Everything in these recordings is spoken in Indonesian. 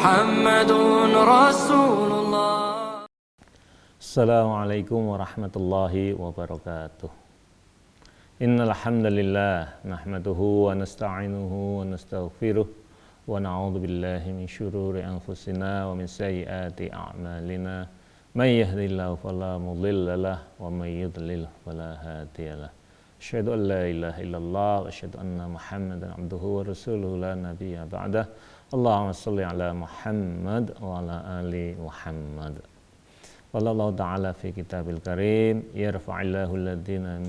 محمد رسول الله. Assalamualaikum warahmatullahi wabarakatuh. Innal hamdalillah nahmaduhu wa nasta'inuhu wa nastaghfiruh wa na'udzu billahi min syururi anfusina wa min sayyiati a'malina. May yahdihillahu fala mudilla lahu wa may yudlil fala hadiyalah. Asyhadu an la ilaha illallah wa asyhadu anna Muhammadan abduhu wa rasuluhu la nabiyya ba'dah. Allahumma shalli ala Muhammad wa ala ali Muhammad. Allah Ta'ala fi kitabil karim yarfa'illahu alladhina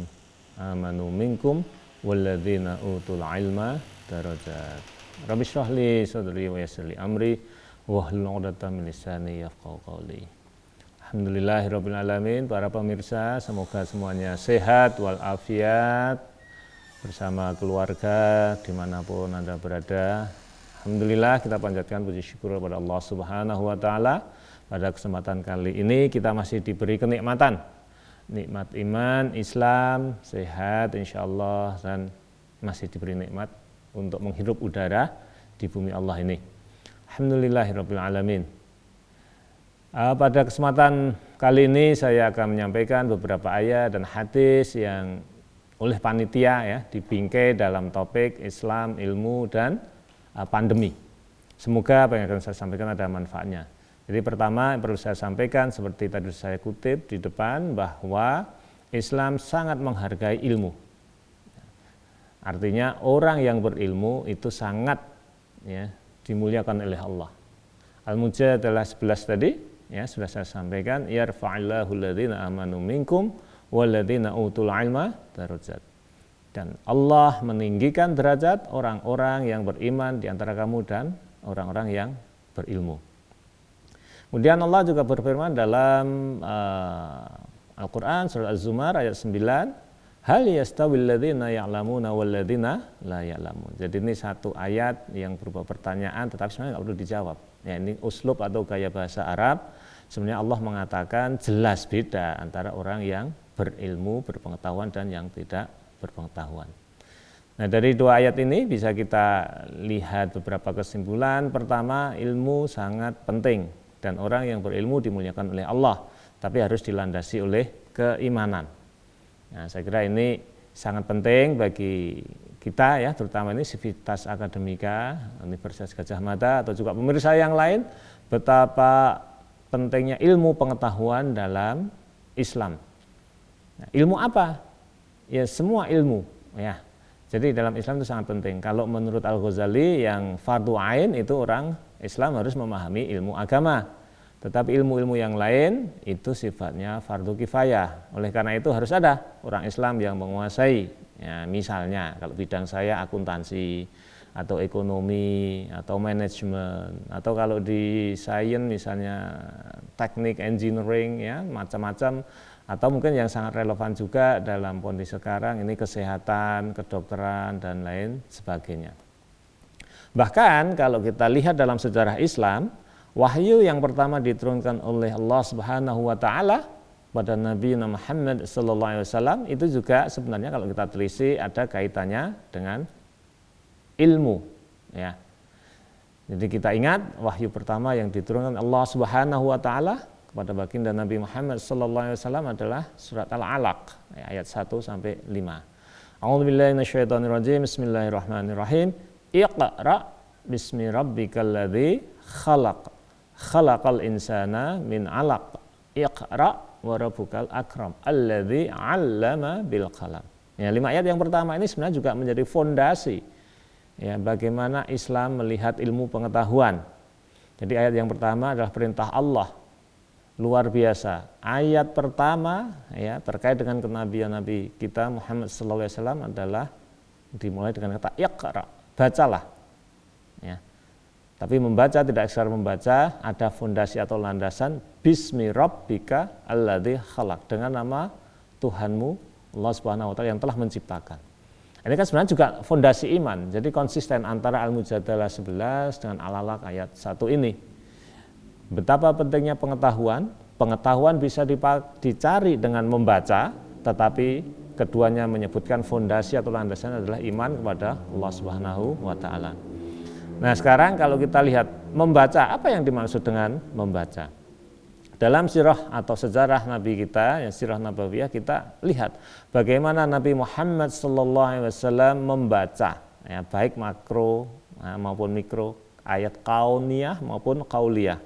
amanu minkum walladhina utul ilma darajat. Rabbi shrah li sadri wa yassir li amri wahlul 'uqdatam min lisani yafqahu qawli. Alhamdulillahirabbil alamin. Para pemirsa, semoga semuanya sehat walafiat bersama keluarga dimanapun Anda berada. Alhamdulillah, kita panjatkan puji syukur kepada Allah Subhanahu wa Ta'ala. Pada kesempatan kali ini kita masih diberi kenikmatan, nikmat iman, Islam, sehat insyaallah, dan masih diberi nikmat untuk menghirup udara di bumi Allah ini. Alhamdulillahirabbil alamin. Pada kesempatan kali ini saya akan menyampaikan beberapa ayat dan hadis yang oleh panitia ya dibingkai dalam topik Islam, ilmu, dan pandemi. Semoga apa yang akan saya sampaikan ada manfaatnya. Jadi pertama yang perlu saya sampaikan seperti tadi saya kutip di depan bahwa Islam sangat menghargai ilmu. Artinya orang yang berilmu itu sangat ya, dimuliakan oleh Allah. Al-Mujadalah 11 tadi ya sudah saya sampaikan, yarfa'illahu alladhina amanu minkum walladhina utul ilma darajat. Dan Allah meninggikan derajat orang-orang yang beriman di antara kamu dan orang-orang yang berilmu. Kemudian Allah juga berfirman dalam Al-Quran surat Az-Zumar ayat 9, hal yastawil ladzina ya'lamuna wal ladzina la ya'lamun. Jadi ini satu ayat yang berupa pertanyaan tetapi sebenarnya nggak perlu dijawab. Ya, ini uslub atau gaya bahasa Arab. Sebenarnya Allah mengatakan jelas beda antara orang yang berilmu, berpengetahuan dan yang tidak berpengetahuan. Nah, dari dua ayat ini bisa kita lihat beberapa kesimpulan. Pertama, ilmu sangat penting. Dan orang yang berilmu dimuliakan oleh Allah, tapi harus dilandasi oleh keimanan. Nah, saya kira ini sangat penting bagi kita ya, terutama ini Sivitas Akademika, Universitas Gadjah Mada atau juga pemirsa yang lain, betapa pentingnya ilmu pengetahuan dalam Islam. Nah, ilmu apa? Ya semua ilmu ya. Jadi dalam Islam itu sangat penting. Kalau menurut Al-Ghazali yang fardu ain itu orang Islam harus memahami ilmu agama. Tetapi ilmu-ilmu yang lain itu sifatnya fardu kifayah. Oleh karena itu harus ada orang Islam yang menguasai. Ya, misalnya kalau bidang saya akuntansi atau ekonomi atau manajemen, atau kalau di sains misalnya teknik engineering ya macam-macam, atau mungkin yang sangat relevan juga dalam kondisi sekarang ini kesehatan, kedokteran dan lain sebagainya. Bahkan kalau kita lihat dalam sejarah Islam, wahyu yang pertama diturunkan oleh Allah Subhanahu wa Ta'ala pada Nabi Muhammad sallallahu alaihi wasallam itu juga sebenarnya kalau kita telisik ada kaitannya dengan ilmu ya. Jadi kita ingat wahyu pertama yang diturunkan Allah Subhanahu wa Ta'ala kepada baginda Nabi Muhammad sallallahu alaihi wasallam adalah surat Al-Alaq ayat 1 sampai 5. A'udzubillahi minasyaitonirrajim. Bismillahirrahmanirrahim. Iqra bismi rabbikal ladzi khalaq. Khalaqal insana min 'alaq. Iqra wa rabbukal akram alladzi 'allama bil qalam. Ya, 5 ayat yang pertama ini sebenarnya juga menjadi fondasi ya bagaimana Islam melihat ilmu pengetahuan. Jadi ayat yang pertama adalah perintah Allah. Luar biasa. Ayat pertama ya terkait dengan kenabian Nabi kita Muhammad sallallahu alaihi wasallam adalah dimulai dengan kata iqra, bacalah. Ya. Tapi membaca tidak sekedar membaca, ada fondasi atau landasan bismi rabbika alladzi khalaq, dengan nama Tuhanmu Allah Subhanahu wa Ta'ala yang telah menciptakan. Ini kan sebenarnya juga fondasi iman. Jadi konsisten antara Al-Mujadalah 11 dengan Al-Alaq ayat 1 ini. Betapa pentingnya pengetahuan. Pengetahuan bisa dicari dengan membaca, tetapi keduanya menyebutkan fondasi atau landasan adalah iman kepada Allah Subhanahu wa Ta'ala. Nah sekarang kalau kita lihat membaca, apa yang dimaksud dengan membaca? Dalam sirah atau sejarah Nabi kita, yang sirah nabawiyah, kita lihat bagaimana Nabi Muhammad SAW membaca, ya, baik makro maupun mikro, ayat kauniyah maupun kauliyah.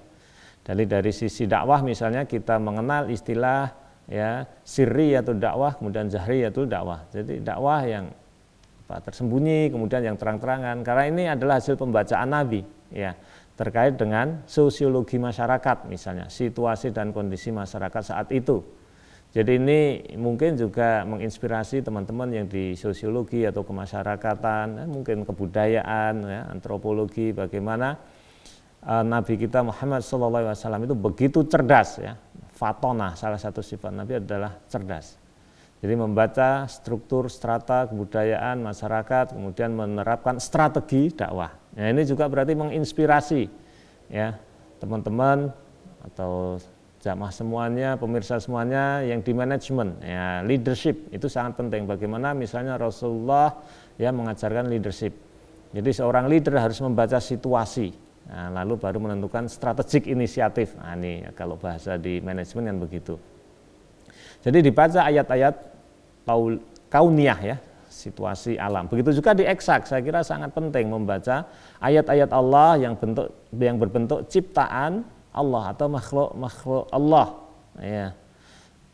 Dari sisi dakwah misalnya kita mengenal istilah ya sirri atau dakwah, kemudian jahri atau dakwah. Jadi dakwah yang tersembunyi, kemudian yang terang-terangan. Karena ini adalah hasil pembacaan Nabi, ya, terkait dengan sosiologi masyarakat, misalnya situasi dan kondisi masyarakat saat itu. Jadi ini mungkin juga menginspirasi teman-teman yang di sosiologi atau kemasyarakatan, mungkin kebudayaan, ya, antropologi, bagaimana Nabi kita Muhammad SAW itu begitu cerdas, ya. Fatonah, salah satu sifat Nabi adalah cerdas. Jadi membaca struktur strata kebudayaan masyarakat, kemudian menerapkan strategi dakwah. Nah, ini juga berarti menginspirasi, ya, teman-teman atau jamaah semuanya, pemirsa semuanya yang di manajemen, ya, leadership itu sangat penting. Bagaimana misalnya Rasulullah ya mengajarkan leadership. Jadi seorang leader harus membaca situasi, nah, lalu baru menentukan strategik inisiatif. Nah, ini kalau bahasa di manajemen kan begitu. Jadi dibaca ayat-ayat kauniyah, ya, situasi alam. Begitu juga di eksak, saya kira sangat penting membaca ayat-ayat Allah yang berbentuk ciptaan Allah atau makhluk Allah, ya.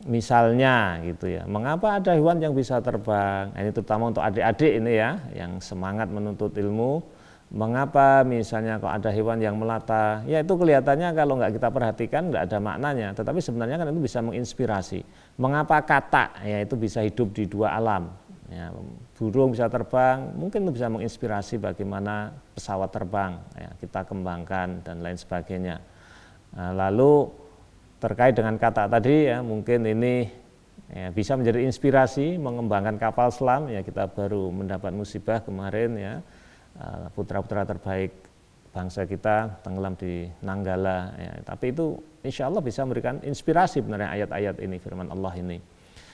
Misalnya gitu ya, mengapa ada hewan yang bisa terbang? Ini terutama untuk adik-adik ini ya, yang semangat menuntut ilmu. Mengapa misalnya kok ada hewan yang melata? Ya itu kelihatannya kalau nggak kita perhatikan nggak ada maknanya, tetapi sebenarnya kan itu bisa menginspirasi. Mengapa katak? Ya itu bisa hidup di dua alam. Ya, burung bisa terbang, mungkin itu bisa menginspirasi bagaimana pesawat terbang, ya, kita kembangkan dan lain sebagainya. Nah, lalu terkait dengan katak tadi, ya, mungkin ini ya, bisa menjadi inspirasi mengembangkan kapal selam. Ya kita baru mendapat musibah kemarin, ya. Putra-putra terbaik bangsa kita tenggelam di Nanggala, ya. Tapi itu insya Allah bisa memberikan inspirasi benar ayat-ayat ini, firman Allah ini.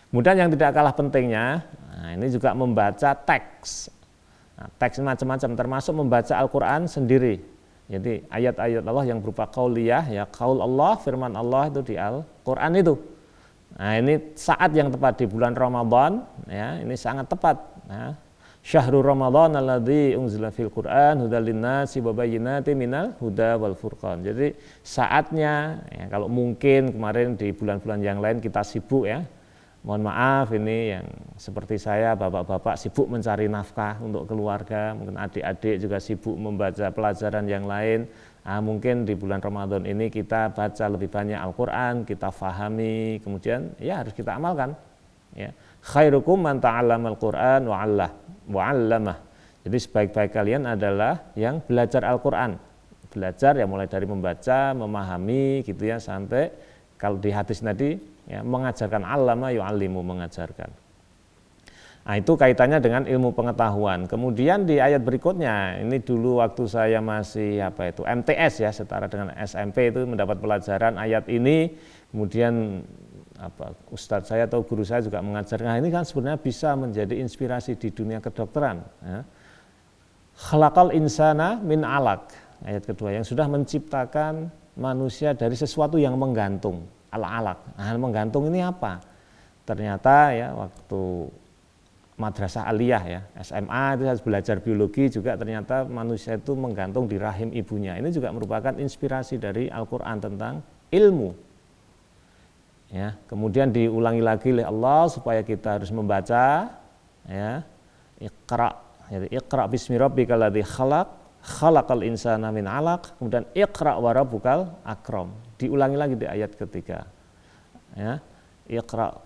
Kemudian yang tidak kalah pentingnya, nah ini juga membaca teks. Nah, teks macam-macam termasuk membaca Al-Quran sendiri. Jadi ayat-ayat Allah yang berupa qauliyah, ya, qaul Allah, firman Allah itu di Al-Quran itu. Nah ini saat yang tepat di bulan Ramadan, ya, ini sangat tepat. Nah, Syahrul Ramadan alladzi unzila fil Qur'an hudal linnasi wa bayyinatin minal huda wal furqan. Jadi saatnya, ya, kalau mungkin kemarin di bulan-bulan yang lain kita sibuk, ya. Mohon maaf ini yang seperti saya, bapak-bapak sibuk mencari nafkah untuk keluarga, mungkin adik-adik juga sibuk membaca pelajaran yang lain. Nah, mungkin di bulan Ramadan ini kita baca lebih banyak Al-Qur'an, kita fahami, kemudian ya harus kita amalkan, ya. Khairukum man ta'allamal Qur'an wa 'allamah. Jadi sebaik-baik kalian adalah yang belajar Al-Qur'an. Belajar ya mulai dari membaca, memahami gitu ya, sampai kalau di hadis tadi ya mengajarkan, 'allama yu'allimu, mengajarkan. Nah, itu kaitannya dengan ilmu pengetahuan. Kemudian di ayat berikutnya, ini dulu waktu saya masih MTS ya, setara dengan SMP itu mendapat pelajaran ayat ini, kemudian ustadz saya atau guru saya juga mengajarkan. Nah, ini kan sebenarnya bisa menjadi inspirasi di dunia kedokteran, ya. Khalaqal insana min 'alaq, ayat kedua, yang sudah menciptakan manusia dari sesuatu yang menggantung, al-'alaq. Nah, menggantung ini apa? Ternyata ya waktu madrasah aliyah, ya, SMA itu harus belajar biologi juga, ternyata manusia itu menggantung di rahim ibunya. Ini juga merupakan inspirasi dari Al-Qur'an tentang ilmu. Ya, kemudian diulangi lagi oleh Allah supaya kita harus membaca, ya, Iqra, jadi Iqra bismi rabbikal ladzi khalaq, khalaqal insana min 'alaq, kemudian Iqra wa rabbukal akram. Diulangi lagi di ayat ketiga. Ya, Iqra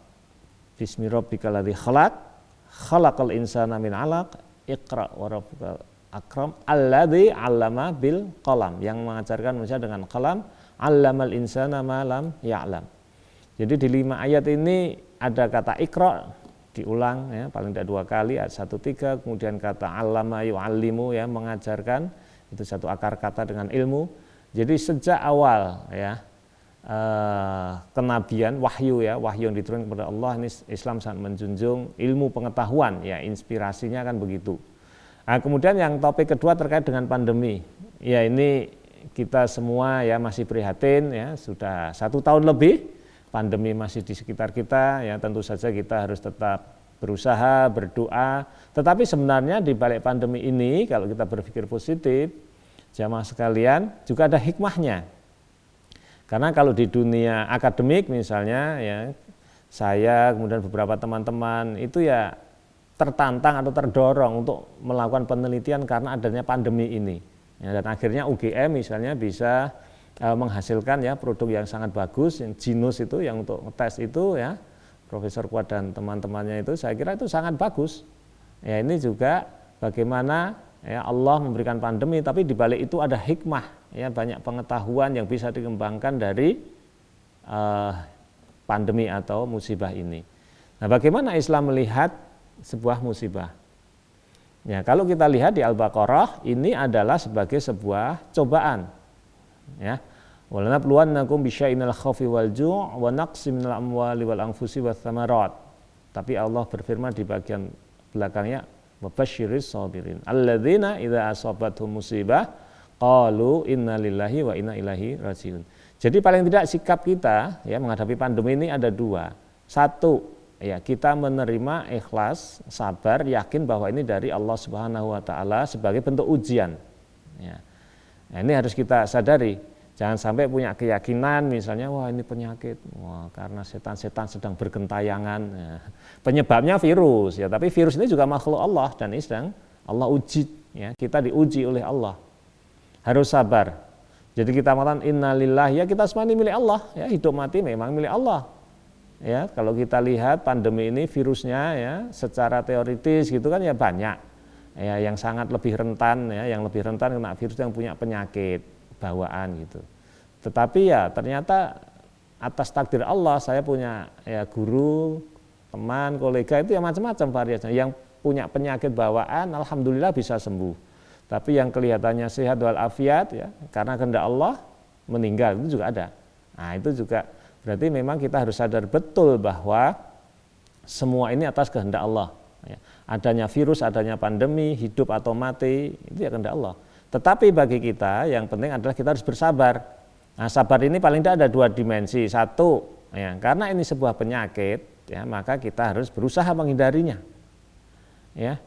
bismi rabbikal ladzi khalaq, khalaqal insana min 'alaq, Iqra wa rabbukal akram alladzi 'allama bil qalam, yang mengajarkan manusia dengan qalam, 'allamal insana ma lam ya'lam. Jadi di 5 ayat ini ada kata Iqra diulang, ya, paling tidak 2 kali, ayat 1-3, kemudian kata 'allama yu'allimu, ya, mengajarkan, itu satu akar kata dengan ilmu. Jadi sejak awal, ya, kenabian, wahyu, ya, wahyu yang diturunkan kepada Allah, ini Islam sangat menjunjung ilmu pengetahuan, ya, inspirasinya kan begitu. Nah, kemudian yang topik kedua terkait dengan pandemi. Ya ini kita semua ya masih prihatin ya, sudah 1 tahun lebih pandemi masih di sekitar kita ya, tentu saja kita harus tetap berusaha, berdoa. Tetapi sebenarnya di balik pandemi ini kalau kita berpikir positif, jamaah sekalian juga ada hikmahnya. Karena kalau di dunia akademik misalnya ya, saya kemudian beberapa teman-teman itu ya tertantang atau terdorong untuk melakukan penelitian karena adanya pandemi ini. Ya, dan akhirnya UGM misalnya bisa menghasilkan ya produk yang sangat bagus, yang Genus itu yang untuk ngetes itu ya, Profesor Kuat dan teman-temannya itu saya kira itu sangat bagus. Ya ini juga bagaimana ya Allah memberikan pandemi, tapi di balik itu ada hikmah ya, banyak pengetahuan yang bisa dikembangkan dari pandemi atau musibah ini. Nah, bagaimana Islam melihat sebuah musibah? Ya, kalau kita lihat di Al-Baqarah ini adalah sebagai sebuah cobaan. Ya. Walanabluwannakum bisyai'inal khaufi wal ju' wa naqsim minal amwali wal anfusi wath thamarat. Tapi Allah berfirman di bagian belakangnya wabasyiris sabirin alladzina idza asabathum musibah qalu inna lillahi wa inna ilaihi rajiun. Jadi paling tidak sikap kita ya menghadapi pandemi ini ada 2. 1, ya kita menerima ikhlas, sabar, yakin bahwa ini dari Allah Subhanahu wa taala sebagai bentuk ujian. Ya. Nah, ini harus kita sadari. Jangan sampai punya keyakinan misalnya wah ini penyakit, wah karena setan-setan sedang bergentayangan. Ya. Penyebabnya virus ya, tapi virus ini juga makhluk Allah dan ini sedang Allah uji ya, kita diuji oleh Allah. Harus sabar. Jadi kita mengatakan innalillahi ya, kita semua ini milik Allah ya, hidup mati memang milik Allah. Ya, kalau kita lihat pandemi ini virusnya ya secara teoritis gitu kan ya banyak. Ya yang sangat lebih rentan ya, yang lebih rentan kena virus yang punya penyakit bawaan gitu. Tetapi ya ternyata atas takdir Allah saya punya ya guru, teman, kolega itu yang macam-macam variasinya. Yang punya penyakit bawaan alhamdulillah bisa sembuh. Tapi yang kelihatannya sehat walafiat ya karena kehendak Allah meninggal itu juga ada. Nah, itu juga berarti memang kita harus sadar betul bahwa semua ini atas kehendak Allah. Ya. Adanya virus, adanya pandemi, hidup atau mati itu ya kehendak Allah. Tetapi bagi kita yang penting adalah kita harus bersabar. Nah, sabar ini paling tidak ada 2 dimensi. 1, ya, karena ini sebuah penyakit, ya, maka kita harus berusaha menghindarinya. Ya,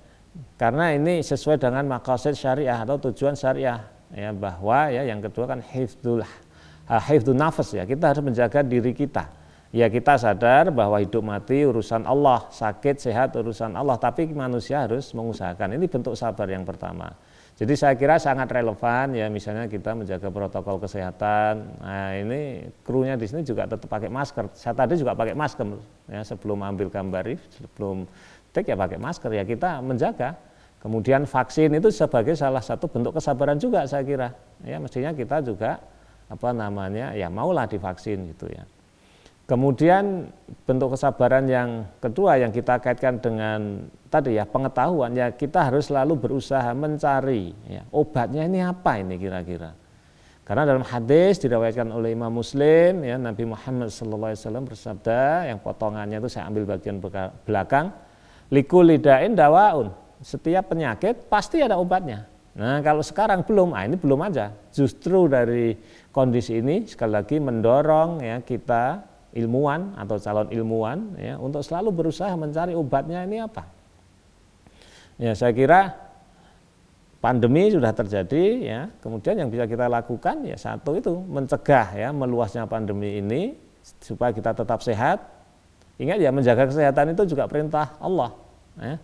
karena ini sesuai dengan maqasid syariah atau tujuan syariah. Ya, bahwa ya yang kedua kan hifdzun nafas ya, kita harus menjaga diri kita. Ya kita sadar bahwa hidup mati urusan Allah, sakit sehat urusan Allah, tapi manusia harus mengusahakan. Ini bentuk sabar yang pertama. Jadi saya kira sangat relevan ya misalnya kita menjaga protokol kesehatan. Nah ini krunya di sini juga tetap pakai masker. Saya tadi juga pakai masker ya sebelum ambil gambar, sebelum take ya pakai masker ya kita menjaga. Kemudian vaksin itu sebagai salah satu bentuk kesabaran juga saya kira. Ya mestinya kita juga ya maulah divaksin gitu ya. Kemudian bentuk kesabaran yang kedua yang kita kaitkan dengan tadi ya pengetahuan ya kita harus selalu berusaha mencari ya, obatnya ini apa ini kira-kira. Karena dalam hadis diriwayatkan oleh Imam Muslim ya Nabi Muhammad SAW bersabda yang potongannya itu saya ambil bagian belakang likulli da'in dawaun. Setiap penyakit pasti ada obatnya. Nah kalau sekarang belum, ini belum aja. Justru dari kondisi ini sekali lagi mendorong ya kita ilmuwan atau calon ilmuwan ya untuk selalu berusaha mencari obatnya ini apa. Ya saya kira pandemi sudah terjadi ya, kemudian yang bisa kita lakukan ya satu itu mencegah ya meluasnya pandemi ini supaya kita tetap sehat. Ingat ya menjaga kesehatan itu juga perintah Allah ya.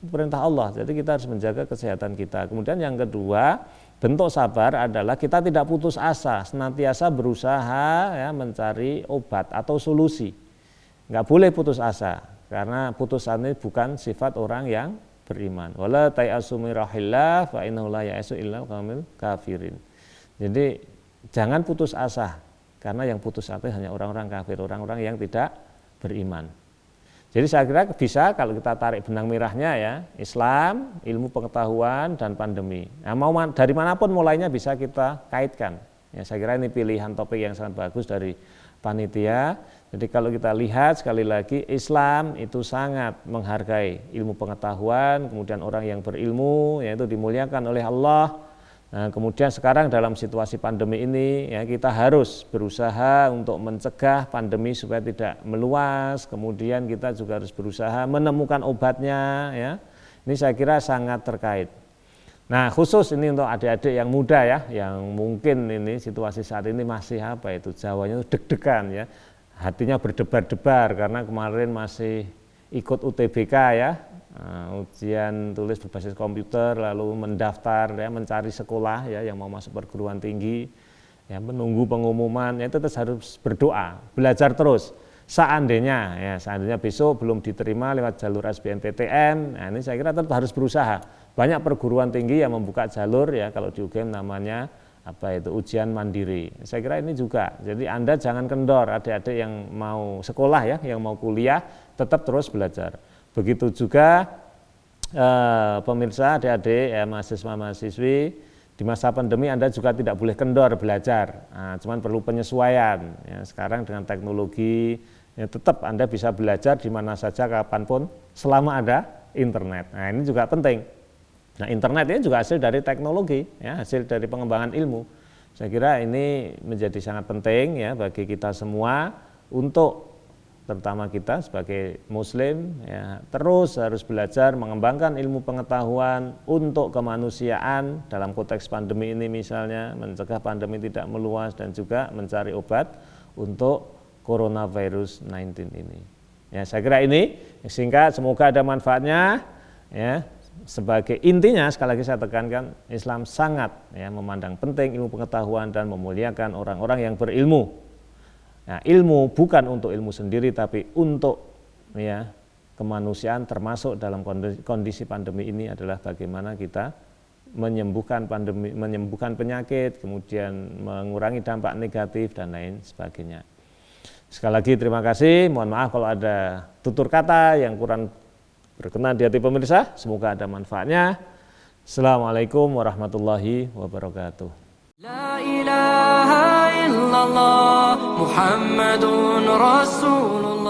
Perintah Allah, jadi kita harus menjaga kesehatan kita. Kemudian yang kedua, bentuk sabar adalah kita tidak putus asa, senantiasa berusaha ya, mencari obat atau solusi. Enggak boleh putus asa, karena putus asa ini bukan sifat orang yang beriman. Wala ta'asu min rahillah fa innahu la ya'asu illa qaumul kafirin. Jadi jangan putus asa, karena yang putus asa hanya orang-orang kafir, orang-orang yang tidak beriman. Jadi saya kira bisa kalau kita tarik benang merahnya ya, Islam, ilmu pengetahuan, dan pandemi. Nah, mau dari manapun mulainya bisa kita kaitkan. Ya, saya kira ini pilihan topik yang sangat bagus dari panitia. Jadi kalau kita lihat sekali lagi, Islam itu sangat menghargai ilmu pengetahuan, kemudian orang yang berilmu yaitu dimuliakan oleh Allah. Nah, kemudian sekarang dalam situasi pandemi ini ya kita harus berusaha untuk mencegah pandemi supaya tidak meluas. Kemudian kita juga harus berusaha menemukan obatnya ya. Ini saya kira sangat terkait. Nah, khusus ini untuk adik-adik yang muda ya, yang mungkin ini situasi saat ini masih apa itu Jawanya itu deg-degan ya. Hatinya berdebar-debar karena kemarin masih ikut UTBK ya, ujian tulis berbasis komputer, lalu mendaftar ya, mencari sekolah ya yang mau masuk perguruan tinggi, ya menunggu pengumuman, ya itu harus berdoa, belajar terus. Seandainya besok belum diterima lewat jalur SBMPTN, nah ini saya kira tetap harus berusaha. Banyak perguruan tinggi yang membuka jalur ya, kalau di UGM namanya ujian mandiri. Saya kira ini juga. Jadi Anda jangan kendor, adik-adik yang mau sekolah ya, yang mau kuliah tetap terus belajar. Begitu juga pemirsa, adik-adik ya, mahasiswa-mahasiswi, di masa pandemi Anda juga tidak boleh kendor belajar. Nah, cuman perlu penyesuaian. Ya, sekarang dengan teknologi ya, tetap Anda bisa belajar di mana saja kapanpun selama ada internet. Nah, ini juga penting. Nah, internet ini juga hasil dari teknologi, ya, hasil dari pengembangan ilmu. Saya kira ini menjadi sangat penting ya bagi kita semua untuk terutama kita sebagai Muslim ya terus harus belajar mengembangkan ilmu pengetahuan untuk kemanusiaan dalam konteks pandemi ini misalnya mencegah pandemi tidak meluas dan juga mencari obat untuk coronavirus 19 ini. Ya, saya kira ini singkat, semoga ada manfaatnya ya. Sebagai intinya sekali lagi saya tekankan Islam sangat ya memandang penting ilmu pengetahuan dan memuliakan orang-orang yang berilmu. Nah, ilmu bukan untuk ilmu sendiri tapi untuk ya kemanusiaan termasuk dalam kondisi pandemi ini adalah bagaimana kita menyembuhkan pandemi, menyembuhkan penyakit, kemudian mengurangi dampak negatif dan lain sebagainya. Sekali lagi terima kasih, mohon maaf kalau ada tutur kata yang kurang berkenan di hati pemirsa, semoga ada manfaatnya. Assalamualaikum warahmatullahi wabarakatuh. La ilaha illallah Muhammadun Rasulullah.